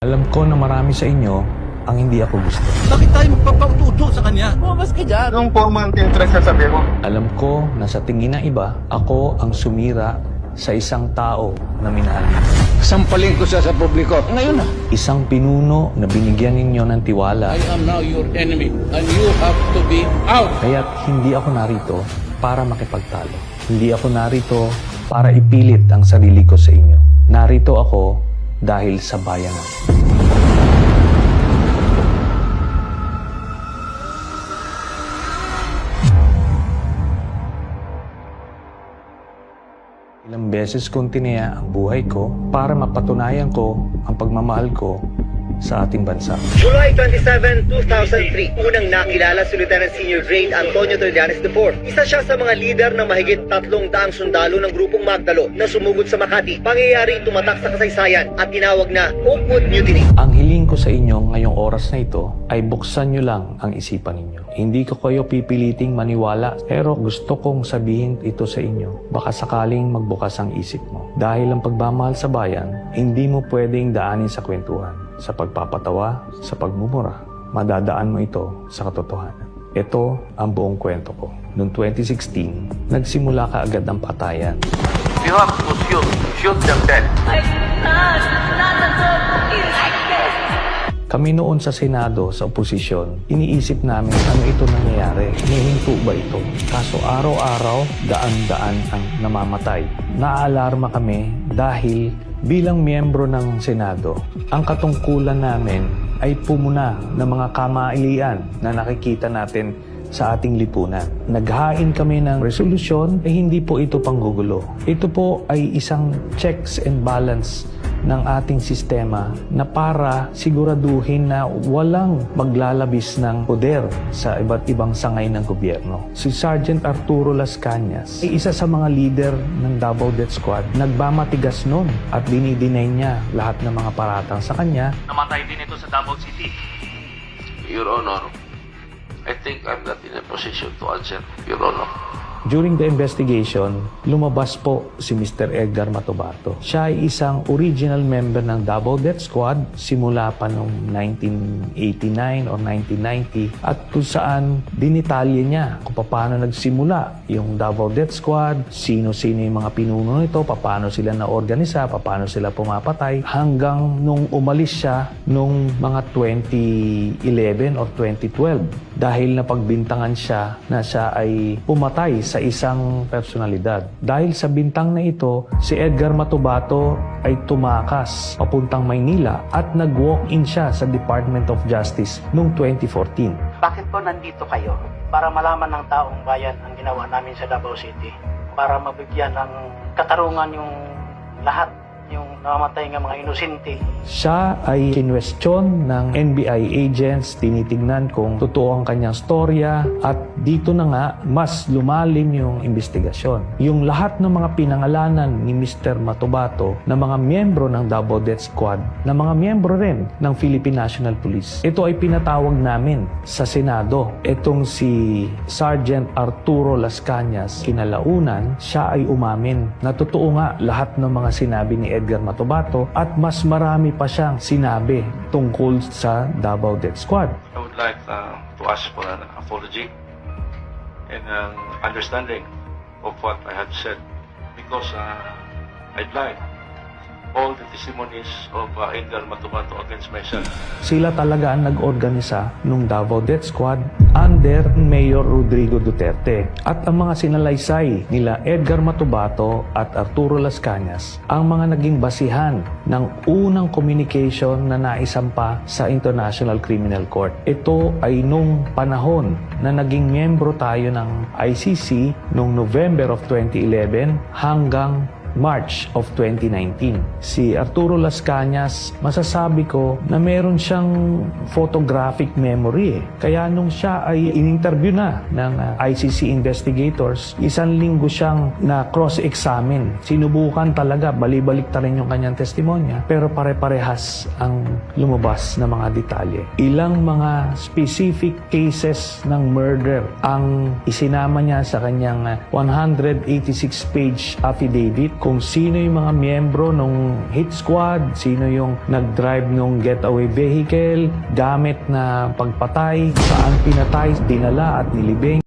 Alam ko na marami sa inyo ang hindi ako gusto. Bakit tayo magpapaututo sa kanya? Bumas ka dyan. Anong formal interest na sabi mo? Alam ko na sa tingin ng iba, ako ang sumira sa isang tao na minahal niyo. Sampalin ko siya sa publiko. Ngayon na. Isang pinuno na binigyan ninyo ng tiwala. I am now your enemy and you have to be out. Kaya't hindi ako narito para makipagtalo. Hindi ako narito para ipilit ang sarili ko sa inyo. Narito ako dahil sa bayan natin. Ilang beses kong tinaya ang buhay ko para mapatunayan ko ang pagmamahal ko sa ating bansa. July 27, 2003, unang nakilala si Lieutenant Senior Grade Antonio Trillanes IV. Isa siya sa mga lider ng mahigit 300 sundalo ng grupong Magdalo na sumugod sa Makati. Pangyayari tumatak sa kasaysayan at tinawag na Oakwood Mutiny. Ang hiling ko sa inyo ngayong oras na ito ay buksan nyo lang ang isipan ninyo. Hindi ko kayo pipiliting maniwala, pero gusto kong sabihin ito sa inyo. Baka sakaling magbukas ang isip mo. Dahil ang pagmamahal sa bayan, hindi mo pwedeng daanin sa kwentuhan, sa pagpapatawa, sa pagmumura. Madadaan mo ito sa katotohanan. Ito ang buong kwento ko. Noong 2016, nagsimula kaagad ang patayan. You have to shoot them dead. Kami noon sa Senado, sa oposisyon, iniisip namin ano ito nangyayari. Hihinto ba ito? Kaso araw-araw, daan-daan ang namamatay. Naaalarma kami dahil bilang miyembro ng Senado, ang katungkulan namin ay pumuna ng mga kamailian na nakikita natin sa ating lipunan. Naghain kami ng resolusyon, hindi po ito panggugulo. Ito po ay isang checks and balance ng ating sistema na para siguraduhin na walang maglalabis ng poder sa iba't ibang sangay ng gobyerno. Si Sergeant Arturo Las Cañas ay isa sa mga leader ng Davao Death Squad. Nagmamatigas nun at dinidinay niya lahat ng mga paratang sa kanya. Namatay din ito sa Davao City. Your Honor, I think I'm not in a position to answer, Your Honor. During the investigation, lumabas po si Mr. Edgar Matubato. Siya ay isang original member ng Davao Death Squad simula pa noong 1989 or 1990 at kung saan dinitalye niya kung paano nagsimula yung Davao Death Squad, sino-sino yung mga pinuno nito, paano sila na-organisa, paano sila pumapatay, hanggang nung umalis siya nung mga 2011 or 2012 dahil napagbintangan siya na siya ay pumatay sa isang personalidad. Dahil sa bintang na ito, si Edgar Matubato ay tumakas papuntang Maynila at nag-walk-in siya sa Department of Justice noong 2014. Bakit po nandito kayo? Para malaman ng taong bayan ang ginawa namin sa Davao City. Para mabigyan ng katarungan yung lahat, yung namamatay ng mga inosente. Siya ay kinwestiyon ng NBI agents, tinitignan kung totoo ang kanyang storya at dito na nga mas lumalim yung investigasyon. Yung lahat ng mga pinangalanan ni Mr. Matubato na mga miyembro ng Davao Death Squad, na mga miyembro rin ng Philippine National Police, ito ay pinatawag namin sa Senado. Itong si Sergeant Arturo Las Cañas, kinalaunan, siya ay umamin na totoo nga lahat ng mga sinabi ni Edgar Matubato at mas marami pa siyang sinabi tungkol sa Davao Death Squad. I would like to ask for an apology and understanding of what I had said because I'd like all the testimonies of Edgar Matubato against myself. Sila talaga ang nag-organisa ng Davao Death Squad under Mayor Rodrigo Duterte. At ang mga sinalaysay nila Edgar Matubato at Arturo Las Cañas ang mga naging basihan ng unang communication na naisampa sa International Criminal Court. Ito ay nung panahon na naging miyembro tayo ng ICC noong November of 2011 hanggang March of 2019. Si Arturo Las Cañas, masasabi ko na meron siyang photographic memory. Kaya nung siya ay in-interview na ng ICC investigators, isang linggo siyang na cross-examine. Sinubukan talaga, balibalik ta rin yung kanyang testimonya, pero pare-parehas ang lumabas na mga detalye. Ilang mga specific cases ng murder ang isinama niya sa kanyang 186-page affidavit kung sino yung mga miyembro ng hit squad, sino yung nag-drive ng getaway vehicle, gamit na pagpatay, saan pinatay, dinala at nilibing.